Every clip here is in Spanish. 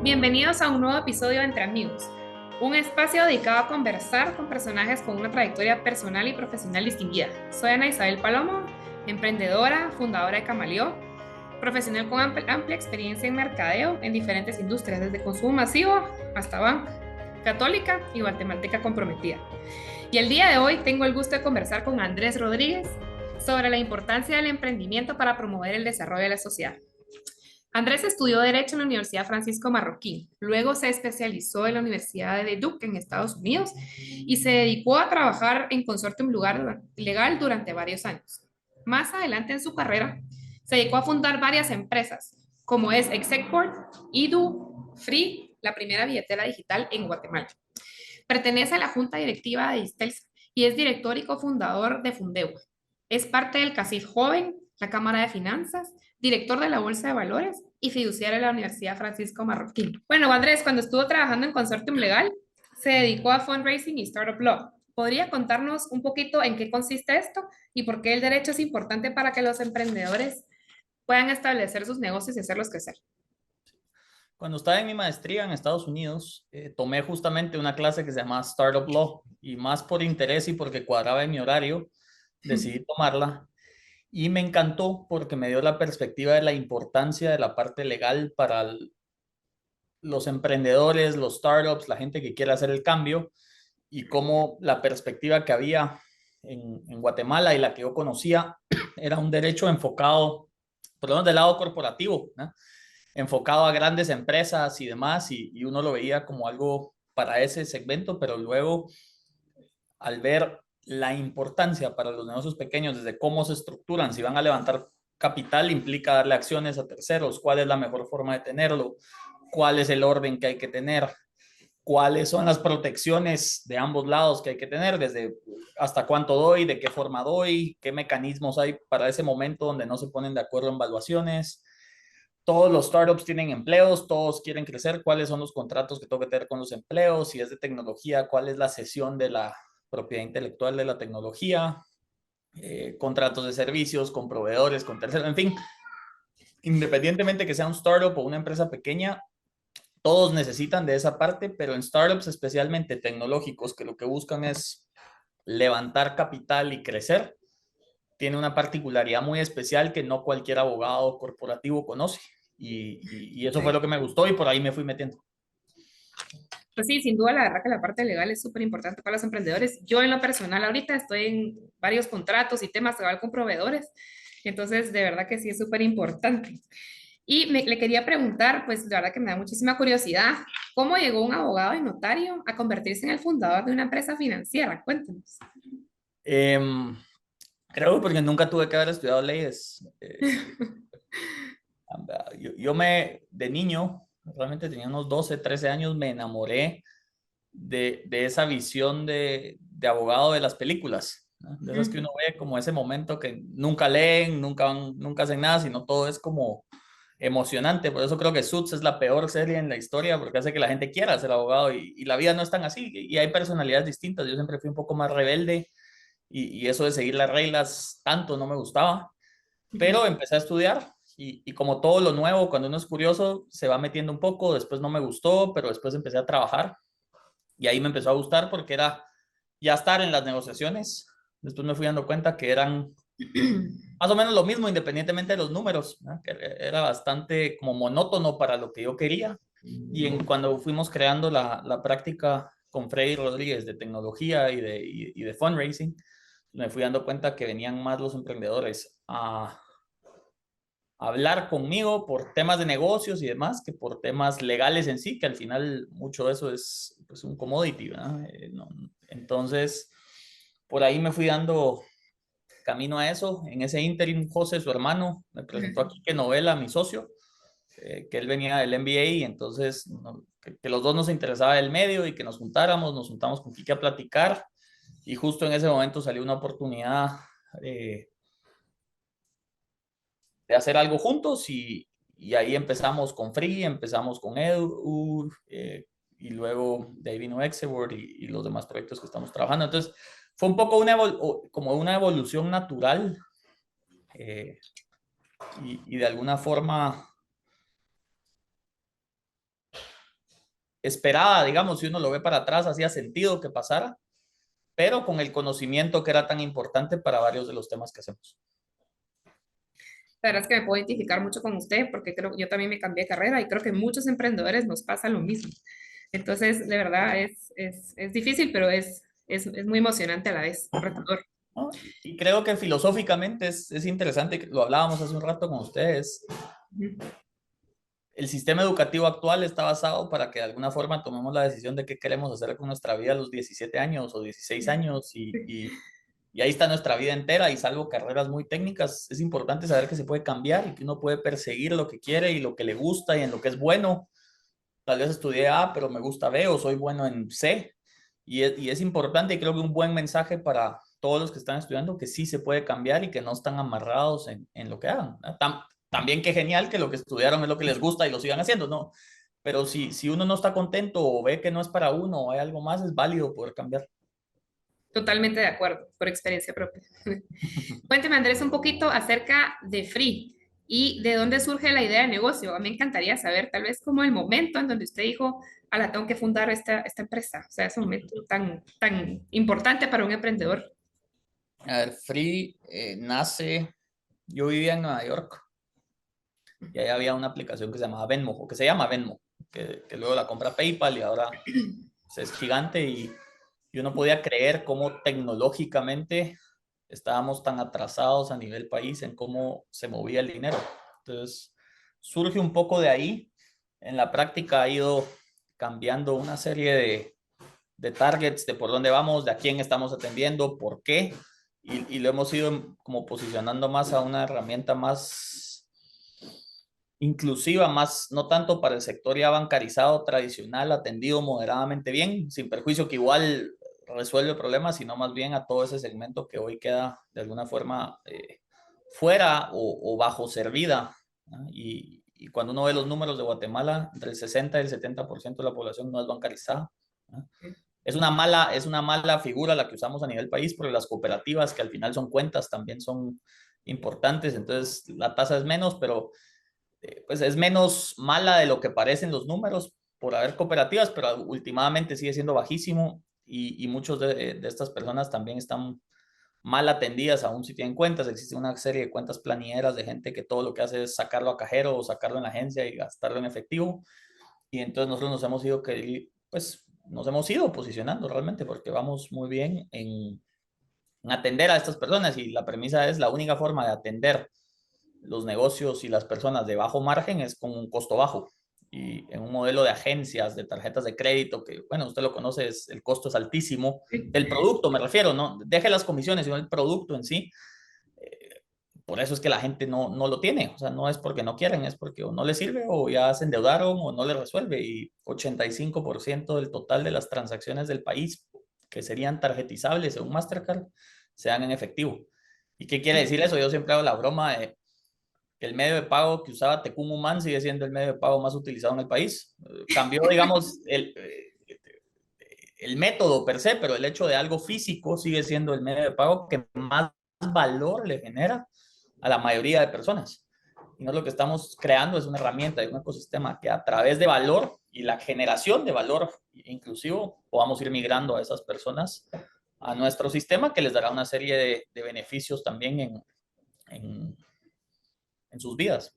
Bienvenidos a un nuevo episodio de Entre Amigos, un espacio dedicado a conversar con personajes con una trayectoria personal y profesional distinguida. Soy Ana Isabel Palomo, emprendedora, fundadora de Camaleó, profesional con amplia experiencia en mercadeo en diferentes industrias, desde consumo masivo hasta banca, católica y guatemalteca comprometida. Y el día de hoy tengo el gusto de conversar con Andrés Rodríguez sobre la importancia del emprendimiento para promover el desarrollo de la sociedad. Andrés estudió Derecho en la Universidad Francisco Marroquín, luego se especializó en la Universidad de Duke en Estados Unidos y se dedicó a trabajar en consortium legal durante varios años. Más adelante en su carrera, se dedicó a fundar varias empresas, como es Execport, Idu, Free, la primera billetera digital en Guatemala. Pertenece a la junta directiva de Distelsa y es director y cofundador de Fundeu. Es parte del CACIF Joven, la Cámara de Finanzas, director de la Bolsa de Valores y fiduciario de la Universidad Francisco Marroquín. Bueno, Andrés, cuando estuvo trabajando en Consortium Legal, se dedicó a fundraising y startup law. ¿Podría contarnos un poquito en qué consiste esto y por qué el derecho es importante para que los emprendedores puedan establecer sus negocios y hacerlos crecer? Cuando estaba en mi maestría en Estados Unidos, tomé justamente una clase que se llama Startup Law y más por interés y porque cuadraba en mi horario, decidí tomarla y me encantó porque me dio la perspectiva de la importancia de la parte legal para los emprendedores, los startups, la gente que quiere hacer el cambio y cómo la perspectiva que había en Guatemala y la que yo conocía era un derecho enfocado, por lo menos del lado corporativo, ¿no? Enfocado a grandes empresas y demás, y uno lo veía como algo para ese segmento, pero luego al ver la importancia para los negocios pequeños, desde cómo se estructuran, si van a levantar capital, implica darle acciones a terceros, cuál es la mejor forma de tenerlo, cuál es el orden que hay que tener, cuáles son las protecciones de ambos lados que hay que tener, desde hasta cuánto doy, de qué forma doy, qué mecanismos hay para ese momento donde no se ponen de acuerdo en valuaciones. Todos los startups tienen empleos, todos quieren crecer, cuáles son los contratos que tengo que tener con los empleos, si es de tecnología, cuál es la cesión de la propiedad intelectual de la tecnología, contratos de servicios con proveedores, con terceros, en fin, independientemente que sea un startup o una empresa pequeña, todos necesitan de esa parte, pero en startups especialmente tecnológicos que lo que buscan es levantar capital y crecer, tiene una particularidad muy especial que no cualquier abogado corporativo conoce. Y eso fue Sí. lo que me gustó y por ahí me fui metiendo. Pues sí, sin duda, la verdad que la parte legal es súper importante para los emprendedores. Yo en lo personal ahorita estoy en varios contratos y temas legal con proveedores, entonces de verdad que sí es súper importante. Y le quería preguntar, pues la verdad que me da muchísima curiosidad, ¿cómo llegó un abogado y notario a convertirse en el fundador de una empresa financiera? Cuéntanos. Eh, Creo porque nunca tuve que haber estudiado leyes. De niño, realmente tenía unos 12 13 años, me enamoré de esa visión de abogado de las películas, ¿no? De esas que uno ve como ese momento que nunca leen, nunca hacen nada, sino todo es como emocionante. Por eso creo que Suits es la peor serie en la historia, porque hace que la gente quiera ser abogado y la vida no es tan así. Y hay personalidades distintas. Yo siempre fui un poco más rebelde y eso de seguir las reglas tanto no me gustaba. Pero empecé a estudiar y como todo lo nuevo, cuando uno es curioso, se va metiendo un poco. Después no me gustó, pero después empecé a trabajar y ahí me empezó a gustar porque era ya estar en las negociaciones. Después me fui dando cuenta que eran más o menos lo mismo, independientemente de los números, ¿no? Que era bastante como monótono para lo que yo quería. Cuando fuimos creando la práctica con Freddy Rodríguez de tecnología y de fundraising, me fui dando cuenta que venían más los emprendedores a hablar conmigo por temas de negocios y demás que por temas legales en sí, que al final mucho de eso es pues, un commodity, ¿verdad? No, entonces, por ahí me fui dando camino a eso. En ese interim, José, su hermano, me presentó aquí que Novela, mi socio, que él venía del MBA y entonces que los dos nos interesaba el medio y que nos juntamos con Kike a platicar y justo en ese momento salió una oportunidad eh, de hacer algo juntos y ahí empezamos con Free, empezamos con Edu y luego de ahí vino Exeword y los demás proyectos que estamos trabajando. Entonces fue un poco como una evolución natural eh, y de alguna forma esperaba, digamos, si uno lo ve para atrás, hacía sentido que pasara, pero con el conocimiento que era tan importante para varios de los temas que hacemos. La verdad es que me puedo identificar mucho con usted porque creo que yo también me cambié de carrera y creo que muchos emprendedores nos pasa lo mismo. Entonces, de verdad, es difícil, pero es muy emocionante a la vez, retador. ¿No? Y creo que filosóficamente es interesante, lo hablábamos hace un rato con ustedes, Ujú. el sistema educativo actual está basado para que de alguna forma tomemos la decisión de qué queremos hacer con nuestra vida a los 17 años o 16 años y ahí está nuestra vida entera y salvo carreras muy técnicas, es importante saber que se puede cambiar y que uno puede perseguir lo que quiere y lo que le gusta y en lo que es bueno. Tal vez estudié A, pero me gusta B o soy bueno en C. Y es importante y creo que un buen mensaje para todos los que están estudiando que sí se puede cambiar y que no están amarrados en lo que hagan. También qué genial que lo que estudiaron es lo que les gusta y lo sigan haciendo, ¿no? Pero si uno no está contento o ve que no es para uno o hay algo más, es válido poder cambiar. Totalmente de acuerdo, por experiencia propia. Cuénteme, Andrés, un poquito acerca de Free y de dónde surge la idea de negocio. Me encantaría saber, tal vez, como el momento en donde usted dijo, la tengo que fundar esta empresa. O sea, es un momento tan importante para un emprendedor. A ver, Free nace, yo vivía en Nueva York y ahí había una aplicación que se llamaba Venmo, o que se llama Venmo, que luego la compra PayPal y ahora pues, es gigante y uno podía creer cómo tecnológicamente estábamos tan atrasados a nivel país en cómo se movía el dinero. Entonces, surge un poco de ahí. En la práctica ha ido cambiando una serie de targets, de por dónde vamos, de a quién estamos atendiendo, por qué, y lo hemos ido como posicionando más a una herramienta más inclusiva, más no tanto para el sector ya bancarizado tradicional, atendido moderadamente bien, sin perjuicio que igual resuelve problemas, sino más bien a todo ese segmento que hoy queda de alguna forma fuera o bajo servida. ¿No? Y cuando uno ve los números de Guatemala, entre el 60 y el 70% de la población no es bancarizada. ¿No? Es una mala figura la que usamos a nivel país, porque las cooperativas, que al final son cuentas, también son importantes, entonces la tasa es menos, pero pues es menos mala de lo que parecen los números por haber cooperativas, pero últimamente sigue siendo bajísimo y muchos de estas personas también están mal atendidas, aún si tienen cuentas. Existe una serie de cuentas planieras de gente que todo lo que hace es sacarlo a cajero o sacarlo en la agencia y gastarlo en efectivo. Y entonces nosotros nos hemos ido posicionando realmente porque vamos muy bien en atender a estas personas y la premisa es la única forma de atender los negocios y las personas de bajo margen es con un costo bajo. Y en un modelo de agencias, de tarjetas de crédito, que, bueno, usted lo conoce, el costo es altísimo. Sí. Del producto me refiero, ¿no? Deje las comisiones, sino el producto en sí. Por eso es que la gente no lo tiene. O sea, no es porque no quieren, es porque o no les sirve o ya se endeudaron o no les resuelve. Y 85% del total de las transacciones del país, que serían tarjetizables según Mastercard, se dan en efectivo. ¿Y qué quiere decir eso? Yo siempre hago la broma de que el medio de pago que usaba Tecún Humán sigue siendo el medio de pago más utilizado en el país. Cambió, digamos, el método per se, pero el hecho de algo físico sigue siendo el medio de pago que más valor le genera a la mayoría de personas. Y no lo que estamos creando es una herramienta de un ecosistema que a través de valor y la generación de valor inclusivo podamos ir migrando a esas personas a nuestro sistema que les dará una serie de beneficios también en sus vidas.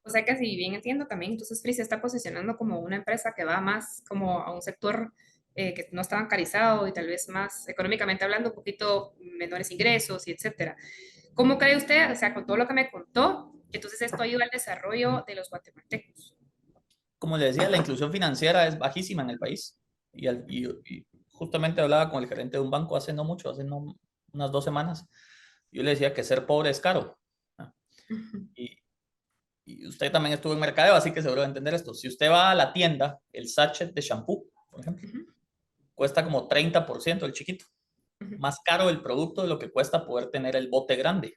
O sea que si bien entiendo también, entonces Free se está posicionando como una empresa que va más como a un sector que no está bancarizado y tal vez más económicamente hablando, un poquito menores ingresos y etcétera. ¿Cómo cree usted, o sea, con todo lo que me contó, entonces esto ayuda al desarrollo de los guatemaltecos? Como le decía, la inclusión financiera es bajísima en el país. Y justamente hablaba con el gerente de un banco hace no mucho, unas 2 semanas. Yo le decía que ser pobre es caro. ¿No? Y, y usted también estuvo en mercadeo, así que seguro va a entender esto. Si usted va a la tienda, el sachet de shampoo, por ejemplo, cuesta como 30% el chiquito. Más caro el producto de lo que cuesta poder tener el bote grande.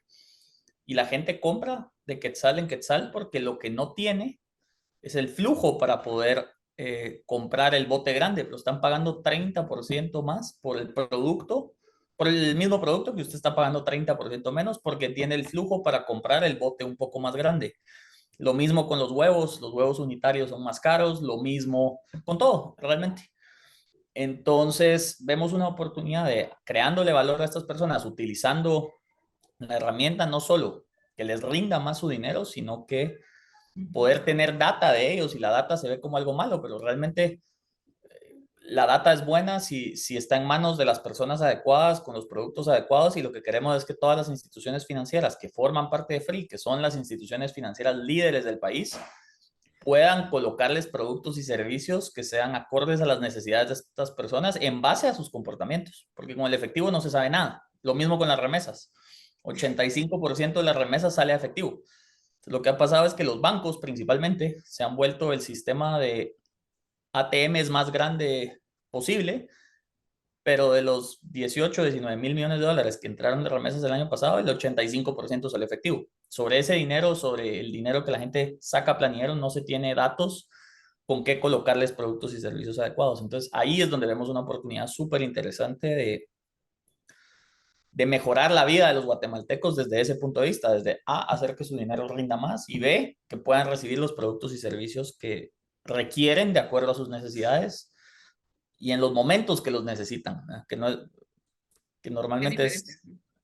Y la gente compra de quetzal en quetzal porque lo que no tiene es el flujo para poder comprar el bote grande, pero están pagando 30% más por el producto, por el mismo producto que usted está pagando 30% menos porque tiene el flujo para comprar el bote un poco más grande. Lo mismo con los huevos unitarios son más caros, lo mismo con todo, realmente. Entonces, vemos una oportunidad de creándole valor a estas personas, utilizando la herramienta no solo que les rinda más su dinero, sino que poder tener data de ellos, y la data se ve como algo malo, pero realmente la data es buena si está en manos de las personas adecuadas, con los productos adecuados, y lo que queremos es que todas las instituciones financieras que forman parte de FREE, que son las instituciones financieras líderes del país, puedan colocarles productos y servicios que sean acordes a las necesidades de estas personas en base a sus comportamientos, porque con el efectivo no se sabe nada. Lo mismo con las remesas. 85% de las remesas sale a efectivo. Lo que ha pasado es que los bancos principalmente se han vuelto el sistema de ATMs más grande posible, pero de los 18, 19 mil millones de dólares que entraron de remesas el año pasado, el 85% sale efectivo. Sobre ese dinero, sobre el dinero que la gente saca planillero, no se tiene datos con qué colocarles productos y servicios adecuados. Entonces, ahí es donde vemos una oportunidad súper interesante de mejorar la vida de los guatemaltecos desde ese punto de vista, desde A, hacer que su dinero rinda más, y B, que puedan recibir los productos y servicios que requieren de acuerdo a sus necesidades y en los momentos que los necesitan, ¿eh? Que Es normalmente diferente.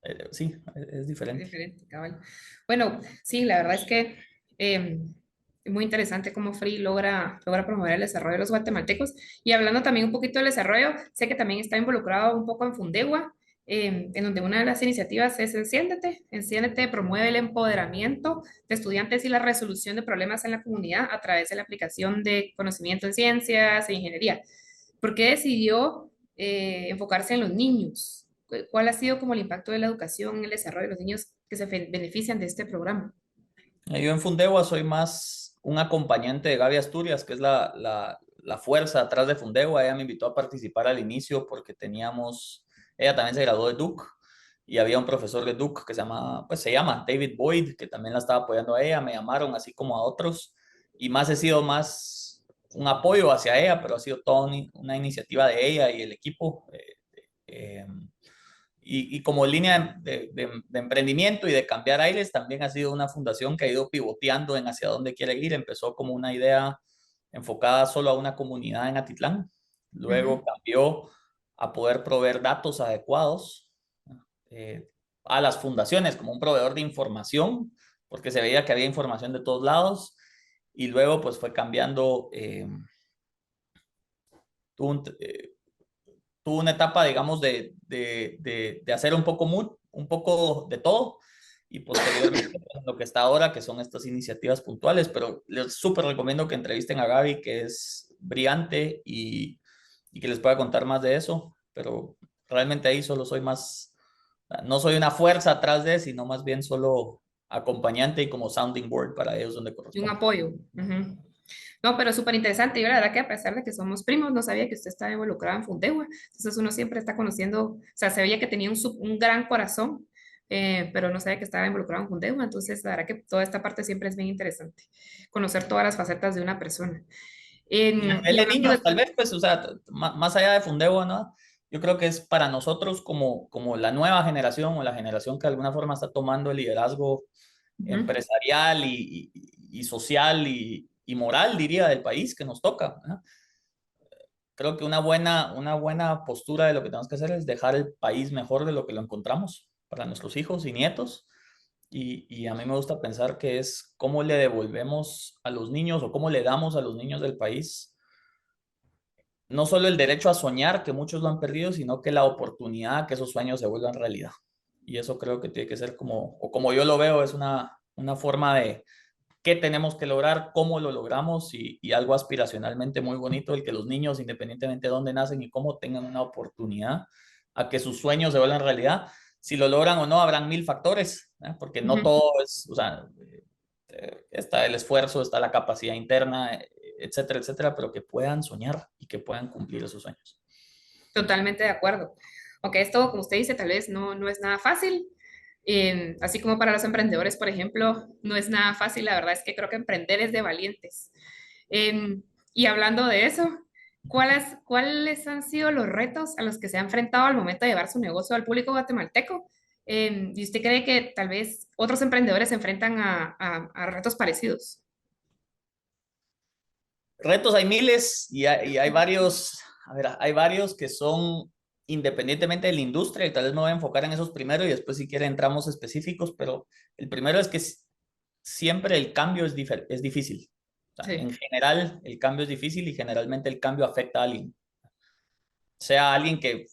es, sí, es Es diferente. diferente, cabal. Bueno, sí, la verdad es que es muy interesante cómo Free logra promover el desarrollo de los guatemaltecos. Y hablando también un poquito del desarrollo, sé que también está involucrado un poco en Fundegua, en donde una de las iniciativas es Enciéndete. Enciéndete promueve el empoderamiento de estudiantes y la resolución de problemas en la comunidad a través de la aplicación de conocimiento en ciencias e ingeniería. ¿Por qué decidió enfocarse en los niños? ¿Cuál ha sido como el impacto de la educación en el desarrollo de los niños que se benefician de este programa? Yo en Fundegua soy más un acompañante de Gaby Asturias, que es la fuerza atrás de Fundegua. Ella me invitó a participar al inicio porque ella también se graduó de Duke, y había un profesor de Duke que se llama David Boyd, que también la estaba apoyando a ella. Me llamaron así como a otros, y más he sido más un apoyo hacia ella, pero ha sido toda una iniciativa de ella y el equipo. Eh, y como línea de emprendimiento y de cambiar aires, también ha sido una fundación que ha ido pivoteando en hacia dónde quiere ir. Empezó como una idea enfocada solo a una comunidad en Atitlán, Ujú. luego cambió a poder proveer datos adecuados eh, a las fundaciones como un proveedor de información, porque se veía que había información de todos lados, y luego pues fue cambiando, tuvo un, tuvo una etapa, digamos, de hacer un poco de todo, y posteriormente lo que está ahora, que son estas iniciativas puntuales, pero les súper recomiendo que entrevisten a Gaby, que es brillante, y que les pueda contar más de eso, pero realmente ahí solo soy más, no soy una fuerza atrás de, sino más bien solo acompañante y como sounding board para ellos donde Y un corresponde. apoyo. Ujú. No, pero súper interesante. Yo la verdad que a pesar de que somos primos, no sabía que usted estaba involucrado en Fundegua. Entonces uno siempre está conociendo, o sea, se veía que tenía un gran corazón, pero no sabía que estaba involucrado en Fundegua. Entonces la verdad que toda esta parte siempre es bien interesante, conocer todas las facetas de una persona. Y a nivel Y de hablando niños, tal de... vez, pues, o sea, más allá de Fundeo, ¿no? Yo creo que es para nosotros como la nueva generación, o la generación que de alguna forma está tomando el liderazgo Ujú, empresarial y social y moral, diría, del país que nos toca, ¿no? Creo que una buena postura de lo que tenemos que hacer es dejar el país mejor de lo que lo encontramos para nuestros hijos y nietos. Y a mí me gusta pensar que es cómo le devolvemos a los niños, o cómo le damos a los niños del país no solo el derecho a soñar, que muchos lo han perdido, sino que la oportunidad que esos sueños se vuelvan realidad. Y eso creo que tiene que ser o como yo lo veo, es una forma de qué tenemos que lograr, cómo lo logramos, y algo aspiracionalmente muy bonito, el que los niños, independientemente de dónde nacen y cómo, tengan una oportunidad a que sus sueños se vuelvan realidad. Si lo logran o no, habrán mil factores, ¿eh? Porque no ujú. todo es, o sea, está el esfuerzo, está la capacidad interna, etcétera, etcétera, pero que puedan soñar y que puedan cumplir esos sueños. Totalmente de acuerdo. Aunque esto, como usted dice, tal vez no es nada fácil. Así como para los emprendedores, por ejemplo, no es nada fácil. La verdad es que creo que emprender es de valientes. Y hablando de eso, ¿cuáles han sido los retos a los que se ha enfrentado al momento de llevar su negocio al público guatemalteco? ¿Y usted cree que tal vez otros emprendedores se enfrentan a retos parecidos? Retos hay miles y hay varios, a ver, hay varios que son independientemente de la industria y tal vez me voy a enfocar en esos primero y después si quiere entramos específicos, pero el primero es que siempre el cambio es difícil. O sea, en Sí, general el cambio es difícil y generalmente el cambio afecta a alguien, sea alguien que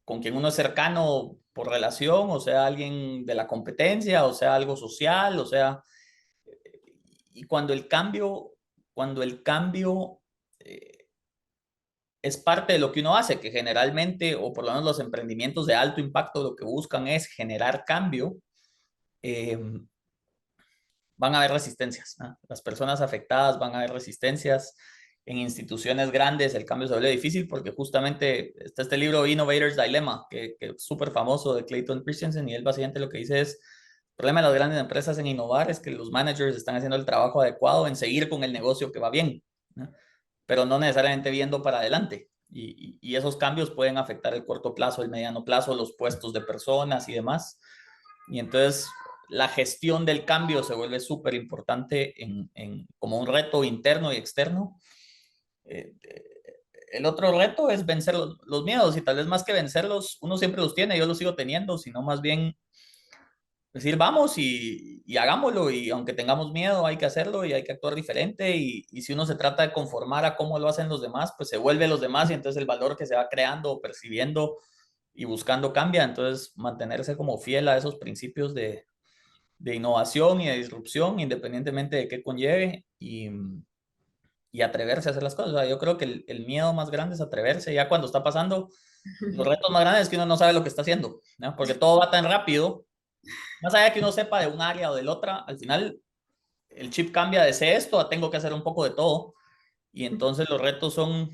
con quien uno es cercano por relación, o sea alguien de la competencia, o sea algo social, o sea, y cuando el cambio es parte de lo que uno hace, que generalmente, o por lo menos los emprendimientos de alto impacto, lo que buscan es generar cambio, eh, van a haber resistencias, ¿no? Las personas afectadas van a haber resistencias. En instituciones grandes el cambio se vuelve difícil porque justamente está este libro Innovator's Dilemma, que es súper famoso de Clayton Christensen, y él básicamente lo que dice es, el problema de las grandes empresas en innovar es que los managers están haciendo el trabajo adecuado en seguir con el negocio que va bien, ¿no? Pero no necesariamente viendo para adelante. Y esos cambios pueden afectar el corto plazo, el mediano plazo, los puestos de personas y demás. Y entonces la gestión del cambio se vuelve súper importante como un reto interno y externo. Eh, el otro reto es vencer los miedos y tal vez más que vencerlos, uno siempre los tiene, yo los sigo teniendo, sino más bien decir vamos y hagámoslo y aunque tengamos miedo hay que hacerlo y hay que actuar diferente y si uno se trata de conformar a cómo lo hacen los demás, pues se vuelve los demás y entonces el valor que se va creando o percibiendo y buscando cambia, entonces mantenerse como fiel a esos principios de innovación y de disrupción, independientemente de qué conlleve, y atreverse a hacer las cosas. O sea, yo creo que el miedo más grande es atreverse. Ya cuando está pasando, los retos más grandes es que uno no sabe lo que está haciendo, ¿no? Porque todo va tan rápido. Más allá de que uno sepa de un área o del otra, al final el chip cambia de sé esto a tengo que hacer un poco de todo. Y entonces los retos son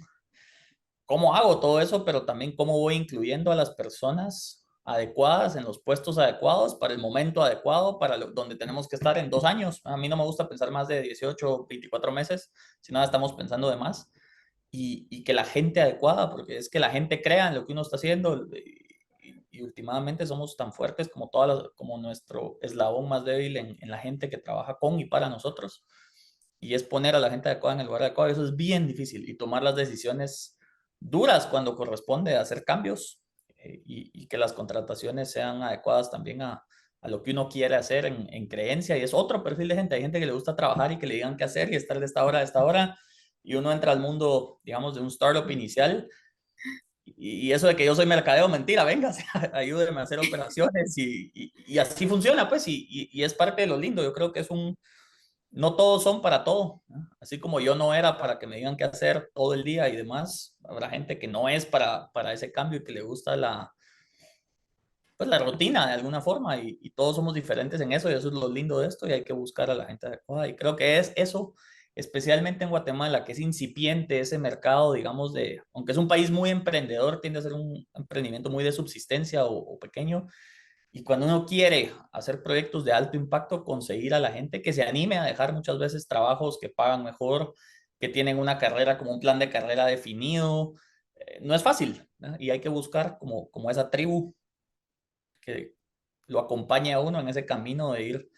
cómo hago todo eso, pero también cómo voy incluyendo a las personas adecuadas en los puestos adecuados para el momento adecuado, para donde tenemos que estar en 2 años. A mí no me gusta pensar más de 18, 24 meses, si nada estamos pensando de más. Y que la gente adecuada, porque es que la gente crea en lo que uno está haciendo y últimamente somos tan fuertes como, como nuestro eslabón más débil en la gente que trabaja con y para nosotros. Y es poner a la gente adecuada en el lugar adecuado. Eso es bien difícil y tomar las decisiones duras cuando corresponde hacer cambios y que las contrataciones sean adecuadas también a lo que uno quiere hacer en creencia. Y es otro perfil de gente. Hay gente que le gusta trabajar y que le digan qué hacer y estar de esta hora a esta hora. Y uno entra al mundo, digamos, de un startup inicial. Y eso de que yo soy mercadeo, mentira, venga, ayúdeme a hacer operaciones y así funciona, pues, y es parte de lo lindo. Yo creo que no todos son para todo, ¿no? Así como yo no era para que me digan qué hacer todo el día y demás, habrá gente que no es para ese cambio y que le gusta pues la rutina de alguna forma y todos somos diferentes en eso y eso es lo lindo de esto y hay que buscar a la gente adecuada y creo que es eso, especialmente en Guatemala, que es incipiente ese mercado, digamos, aunque es un país muy emprendedor, tiende a ser un emprendimiento muy de subsistencia o pequeño, y cuando uno quiere hacer proyectos de alto impacto, conseguir a la gente que se anime a dejar muchas veces trabajos que pagan mejor, que tienen una carrera como un plan de carrera definido, no es fácil, ¿no? Y hay que buscar como esa tribu que lo acompañe a uno en ese camino de ir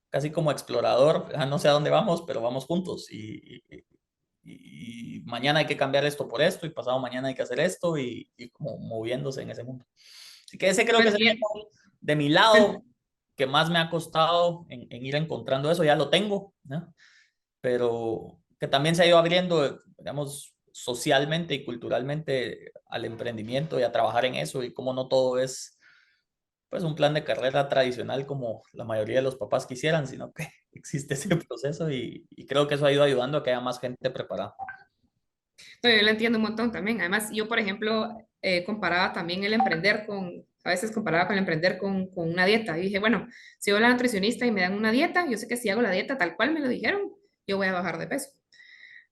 casi como explorador, no sé a dónde vamos, pero vamos juntos y mañana hay que cambiar esto por esto y pasado mañana hay que hacer esto y como moviéndose en ese mundo. Así que ese creo que Pues es el bien, reto de mi lado que más me ha costado en ir encontrando eso, ya lo tengo, ¿no? Pero que también se ha ido abriendo, digamos, socialmente y culturalmente al emprendimiento y a trabajar en eso y como no todo es pues un plan de carrera tradicional como la mayoría de los papás quisieran, sino que existe ese proceso y creo que eso ha ido ayudando a que haya más gente preparada. no, yo lo entiendo un montón también. Además, yo, por ejemplo, comparaba también el emprender a veces comparaba con el emprender con una dieta. Y dije, bueno, si yo voy a la nutricionista y me dan una dieta, yo sé que si hago la dieta tal cual me lo dijeron, yo voy a bajar de peso.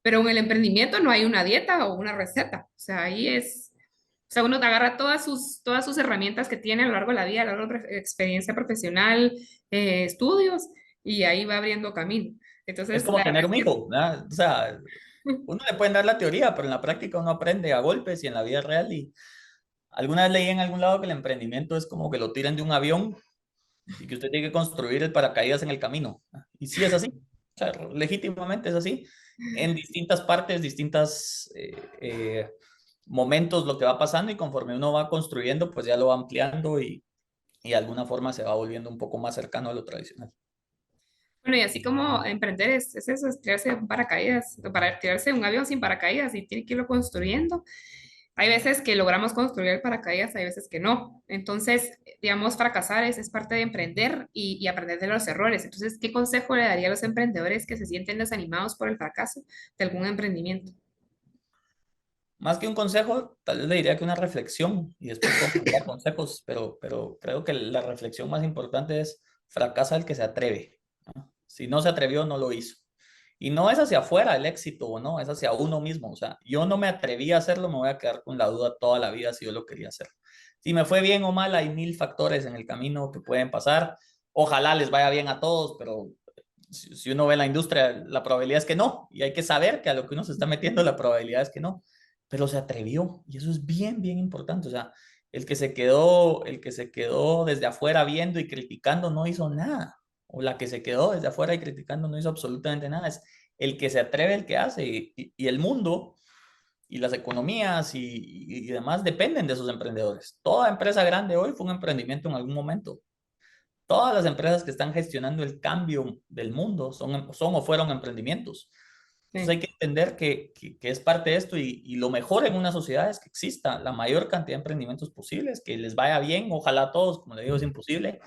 Pero en el emprendimiento no hay una dieta o una receta. O sea, ahí es, o sea, uno te agarra todas sus herramientas que tiene a lo largo de la vida, a lo largo de la experiencia profesional, estudios, y ahí va abriendo camino. Es Entonces, como la verdad tener es un que hijo, ¿verdad? O sea, uno le pueden dar la teoría, pero en la práctica uno aprende a golpes y en la vida real. Y alguna vez leí en algún lado que el emprendimiento es como que lo tiran de un avión y que usted tiene que construir el paracaídas en el camino. Y sí es así, o sea, legítimamente es así. en distintas partes, distintas momentos lo que va pasando y conforme uno va construyendo, pues ya lo va ampliando y de alguna forma se va volviendo un poco más cercano a lo tradicional. Bueno, y así como emprender es eso, es tirarse un paracaídas, para tirarse un avión sin paracaídas y tiene que irlo construyendo. Hay veces que logramos construir el paracaídas, hay veces que no. Entonces, digamos, fracasar es parte de emprender y aprender de los errores. Entonces, ¿qué consejo le daría a los emprendedores que se sienten desanimados por el fracaso de algún emprendimiento? Más que un consejo, tal vez le diría que una reflexión y después podemos dar consejos, pero creo que la reflexión más importante es fracasa el que se atreve, ¿no? Si no se atrevió, no lo hizo. Y no es hacia afuera el éxito o no, es hacia uno mismo. O sea, yo no me atreví a hacerlo, me voy a quedar con la duda toda la vida si yo lo quería hacer. Si me fue bien o mal, hay mil factores en el camino que pueden pasar. Ojalá les vaya bien a todos, pero si uno ve la industria, la probabilidad es que no. Y hay que saber que a lo que uno se está metiendo, la probabilidad es que no. Pero se atrevió y eso es bien, bien importante. O sea, el que se quedó desde afuera viendo y criticando no hizo nada. O la que se quedó desde afuera y criticando no hizo absolutamente nada. Es el que se atreve, el que hace. Y el mundo y las economías y demás dependen de esos emprendedores. Toda empresa grande hoy fue un emprendimiento en algún momento. Todas las empresas que están gestionando el cambio del mundo son o fueron emprendimientos. Entonces Sí. hay que entender que es parte de esto y lo mejor en una sociedad es que exista la mayor cantidad de emprendimientos posibles, que les vaya bien, ojalá a todos, como le digo, es imposible,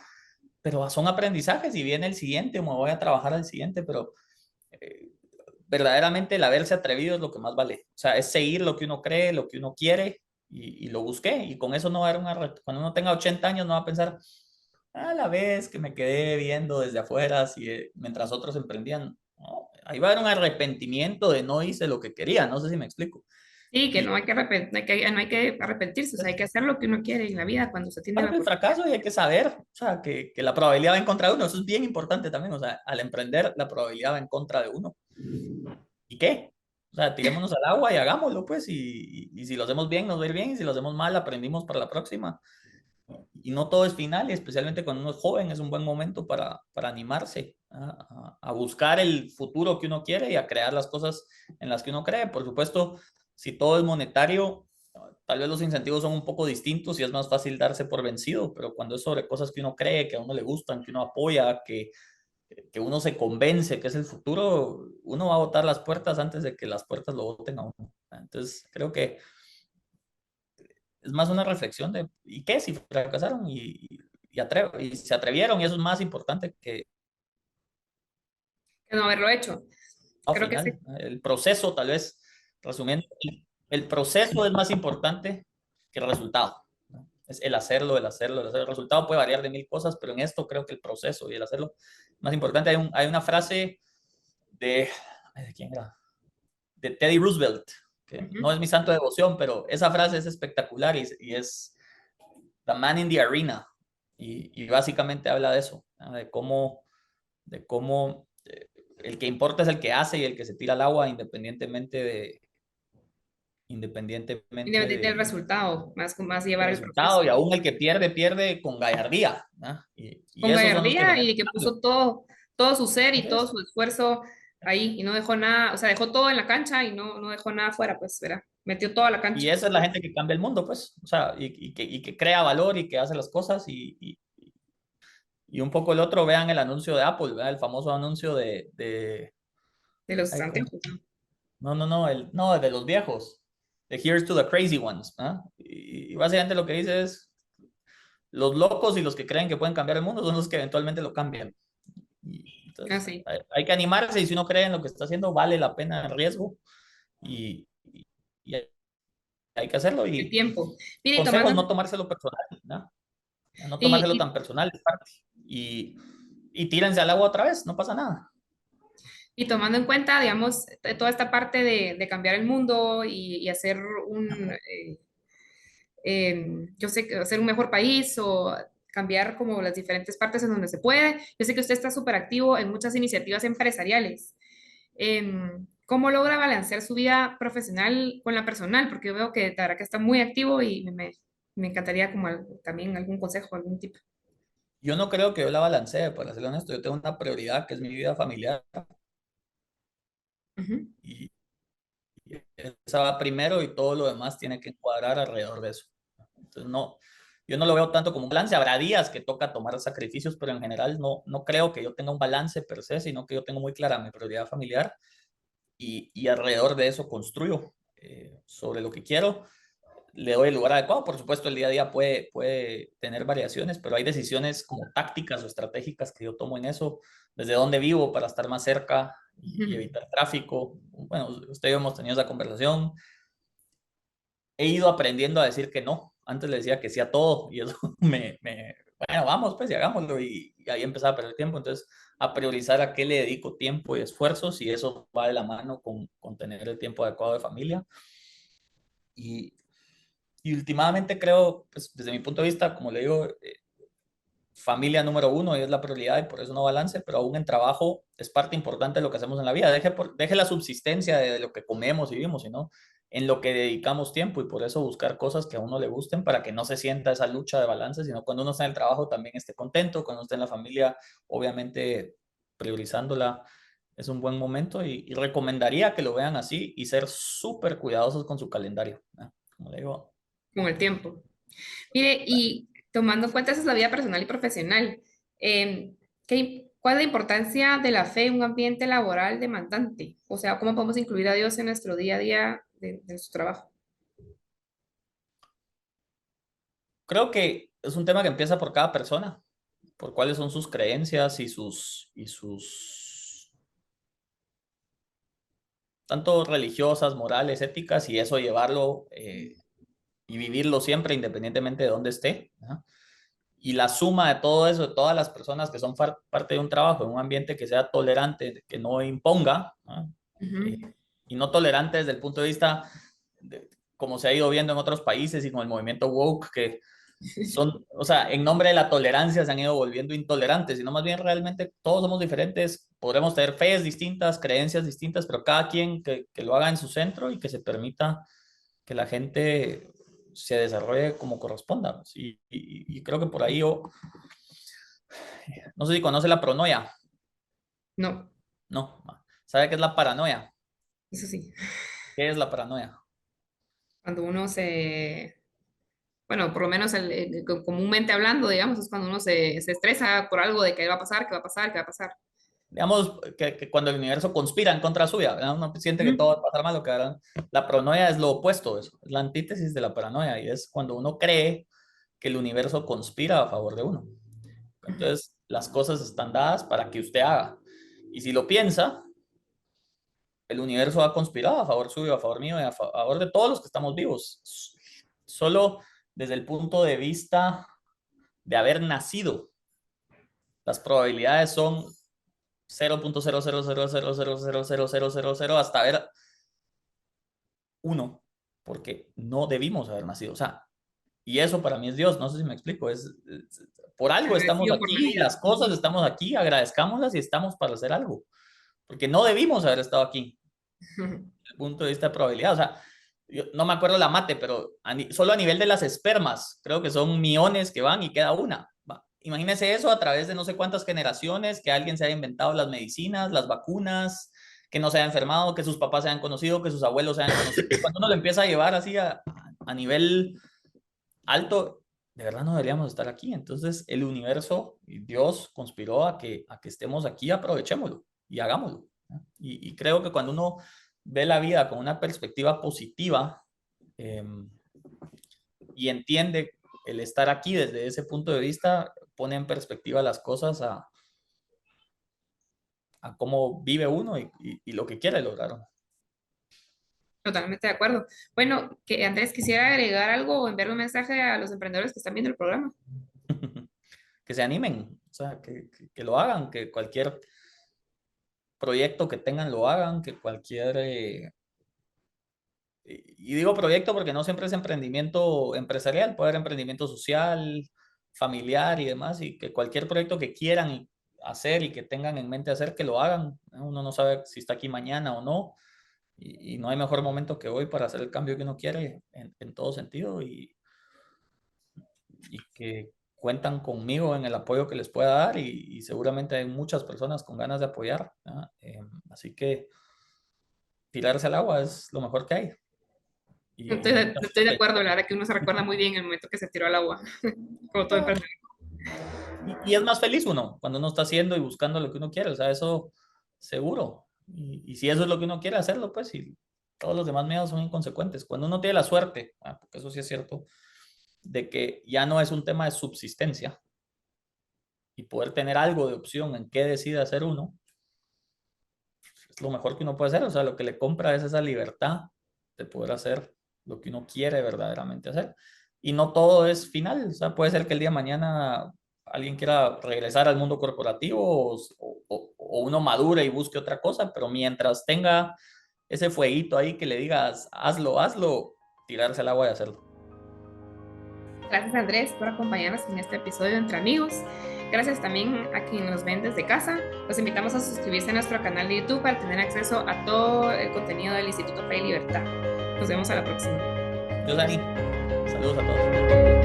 pero son aprendizajes y viene el siguiente, me voy a trabajar al siguiente, pero eh, verdaderamente el haberse atrevido es lo que más vale. O sea, es seguir lo que uno cree, lo que uno quiere y lo busqué. Y con eso no va a haber cuando uno tenga 80 años no va a pensar, a la vez que me quedé viendo desde afuera, si, mientras otros emprendían. No, ahí va a haber un arrepentimiento de no hice lo que quería, no sé si me explico. Sí, que Y no hay que no hay que arrepentirse, o sea, hay es que hacer lo que uno quiere en la vida cuando se tiene la parte del oportunidad. fracaso y hay que saber, o sea, que la probabilidad va en contra de uno, eso es bien importante también, o sea, al emprender la probabilidad va en contra de uno. ¿Y qué? O sea, tirémonos al agua y hagámoslo, pues, y si lo hacemos bien, nos va a ir bien, y si lo hacemos mal, aprendimos para la próxima. Y no todo es final, y especialmente cuando uno es joven, es un buen momento para animarse a buscar el futuro que uno quiere y a crear las cosas en las que uno cree. Por supuesto, si todo es monetario, tal vez los incentivos son un poco distintos y es más fácil darse por vencido, pero cuando es sobre cosas que uno cree, que a uno le gustan, que uno apoya, que uno se convence que es el futuro, uno va a botar las puertas antes de que las puertas lo boten a uno. Entonces, creo que es más una reflexión de, ¿y qué? Si fracasaron y se atrevieron, y eso es más importante que Que no haberlo hecho. al Creo que sí. final. El proceso, tal vez, resumiendo, el proceso es más importante que el resultado, ¿no? Es el hacerlo, el hacerlo, el hacerlo. El resultado puede variar de mil cosas, pero en esto creo que el proceso y el hacerlo es más importante. Hay una frase de, ¿de quién era? De Teddy Roosevelt, que no Ujú. es mi santo de devoción, pero esa frase es espectacular y es The Man in the Arena. Y básicamente habla de eso, ¿no? De cómo el que importa es el que hace y el que se tira al agua independientemente Independiente del del, resultado, más del llevar el proceso. resultado. Y aún el que pierde, pierde con gallardía, ¿no? Y Con esos son los que gallardía generan y que cambio. puso todo su ser y Así todo es. su esfuerzo ahí y no dejó nada, o sea, dejó todo en la cancha y no dejó nada afuera, pues, verá, metió toda la Y cancha. esa es la gente que cambia el mundo, pues. O sea, y que crea valor y que hace las cosas y un poco el otro, vean el anuncio de Apple, vean el famoso anuncio De los ay, anteojos, ¿no? no, no, no, no, de los viejos, de Here's to the Crazy Ones, ¿no? Y básicamente lo que dice es, los locos y los que creen que pueden cambiar el mundo son los que eventualmente lo cambian. Y Ah, entonces, sí, hay que animarse y si uno cree en lo que está haciendo, vale la pena el riesgo y hay que hacerlo. el Y tiempo. Mire, consejos, no tomárselo personal, ¿no? No y, tomárselo tan y, personal, es parte. Y tírense al agua otra vez, no pasa nada. y tomando en cuenta, digamos, toda esta parte de cambiar el mundo y hacer yo sé que hacer un mejor país o cambiar como las diferentes partes en donde se puede. Yo sé que usted está súper activo en muchas iniciativas empresariales. ¿Cómo logra balancear su vida profesional con la personal? Porque yo veo que la verdad que está muy activo y me encantaría como también algún consejo, algún tipo. Yo no creo que yo la balancee, para ser honesto. Yo tengo una prioridad que es mi vida familiar. Ujú. y, y esa va primero y todo lo demás tiene que encuadrar alrededor de eso. Entonces, no, yo no lo veo tanto como un balance. Habrá días que toca tomar sacrificios, pero en general no creo que yo tenga un balance per se, sino que yo tengo muy clara mi prioridad familiar y alrededor de eso construyo sobre lo que quiero. Le doy el lugar adecuado. Por supuesto, el día a día puede tener variaciones, pero hay decisiones como tácticas o estratégicas que yo tomo en eso, desde dónde vivo para estar más cerca y evitar tráfico. Bueno, usted y yo hemos tenido esa conversación. He ido aprendiendo a decir que no. Antes le decía que sí a todo y eso bueno, vamos pues y hagámoslo y ahí empezaba a perder tiempo. Entonces, a priorizar a qué le dedico tiempo y esfuerzos y eso va de la mano con tener el tiempo adecuado de familia. Y, y últimamente creo, pues desde mi punto de vista, como le digo, familia número uno y es la prioridad y por eso no balance, pero aún en trabajo es parte importante de lo que hacemos en la vida. Deje la subsistencia de lo que comemos y vivimos, sino en lo que dedicamos tiempo y por eso buscar cosas que a uno le gusten para que no se sienta esa lucha de balance, sino cuando uno está en el trabajo también esté contento, cuando esté en la familia, obviamente priorizándola es un buen momento y recomendaría que lo vean así y ser súper cuidadosos con su calendario, ¿no? Como le digo, Con el tiempo. Mire, y tomando en cuenta esa es la vida personal y profesional, ¿cuál es la importancia de la fe en un ambiente laboral demandante? O sea, ¿cómo podemos incluir a Dios en nuestro día a día de su trabajo? creo que es un tema que empieza por cada persona, por cuáles son sus creencias tanto religiosas, morales, éticas, y eso llevarlo y vivirlo siempre independientemente de dónde esté. ¿No? Y la suma de todo eso, de todas las personas que son parte de un trabajo, en un ambiente que sea tolerante, que no imponga, ¿no? Eh, Ujú. y no tolerante desde el punto de vista, de, como se ha ido viendo en otros países y con el movimiento woke, que son, o sea, en nombre de la tolerancia se han ido volviendo intolerantes, sino más bien realmente todos somos diferentes, podremos tener fees distintas, creencias distintas, pero cada quien que lo haga en su centro y que se permita que la gente se desarrolle como corresponda. Y creo que por ahí yo, no sé si conoce la pronoia, No, no, ¿sabe qué es la paranoia? eso sí. ¿Qué es la paranoia? Cuando uno bueno, por lo menos comúnmente hablando, digamos, es cuando uno se estresa por algo de que va a pasar, que va a pasar, que va a pasar. Digamos que cuando el universo conspira en contra suya, ¿verdad? Uno siente que todo va Ujú. a pasar mal, ¿verdad? La paranoia es lo opuesto, eso, es la antítesis de la paranoia y es cuando uno cree que el universo conspira a favor de uno. Ujú. Entonces, las cosas están dadas para que usted haga. Y si lo piensa, el universo ha conspirado a favor suyo, a favor mío y a favor de todos los que estamos vivos. Solo desde el punto de vista de haber nacido, las probabilidades son 0.000000000 hasta ver uno, porque no debimos haber nacido. O sea, y eso para mí es Dios, no sé si me explico, por algo estamos Agradecido por la aquí, vida. las cosas estamos aquí, agradezcámoslas y estamos para hacer algo, porque no debimos haber estado aquí, Ujú. desde el punto de vista de probabilidad. O sea, yo no me acuerdo la mate, pero solo a nivel de las espermas, creo que son millones que van y queda una. Va. Imagínese eso a través de no sé cuántas generaciones, que alguien se haya inventado las medicinas, las vacunas, que no se haya enfermado, que sus papás se hayan conocido, que sus abuelos se hayan conocido. Cuando uno lo empieza a llevar así a nivel alto, de verdad no deberíamos estar aquí. Entonces el universo y Dios conspiró a que estemos aquí, aprovechémoslo y hagámoslo. ¿No? Y creo que cuando uno ve la vida con una perspectiva positiva eh, y entiende el estar aquí desde ese punto de vista, pone en perspectiva las cosas a cómo vive uno y lo que quiere lograr. Totalmente de acuerdo. Bueno, que Andrés quisiera agregar algo o enviarle un mensaje a los emprendedores que están viendo el programa. Que se animen, o sea, que lo hagan, que cualquier proyecto que tengan lo hagan, que cualquier y digo proyecto porque no siempre es emprendimiento empresarial, puede haber emprendimiento social, familiar y demás, y que cualquier proyecto que quieran hacer y que tengan en mente hacer, que lo hagan. Uno no sabe si está aquí mañana o no, y no hay mejor momento que hoy para hacer el cambio que uno quiere en todo sentido, y que cuentan conmigo en el apoyo que les pueda dar, y seguramente hay muchas personas con ganas de apoyar. ¿Ah? Así que tirarse al agua es lo mejor que hay. Y Estoy de acuerdo, la verdad que uno se recuerda muy bien el momento que se tiró al agua, como todo emprendedor. y es más feliz uno cuando uno está haciendo y buscando lo que uno quiere, o sea, eso seguro. Y si eso es lo que uno quiere hacerlo, pues, y todos los demás miedos son inconsecuentes. Cuando uno tiene la suerte, porque eso sí es cierto, de que ya no es un tema de subsistencia y poder tener algo de opción en qué decide hacer uno, es lo mejor que uno puede hacer. O sea, lo que le compra es esa libertad de poder hacer lo que uno quiere verdaderamente hacer. Y no todo es final. O sea, puede ser que el día de mañana alguien quiera regresar al mundo corporativo o uno madure y busque otra cosa, pero mientras tenga ese fueguito ahí que le digas, hazlo, hazlo, tirarse al agua y hacerlo. Gracias Andrés por acompañarnos en este episodio de Entre Amigos. Gracias también a quienes nos ven desde casa. Los invitamos a suscribirse a nuestro canal de YouTube para tener acceso a todo el contenido del Instituto Fe y Libertad. Nos vemos a la próxima. Yo, Dani, saludos a todos.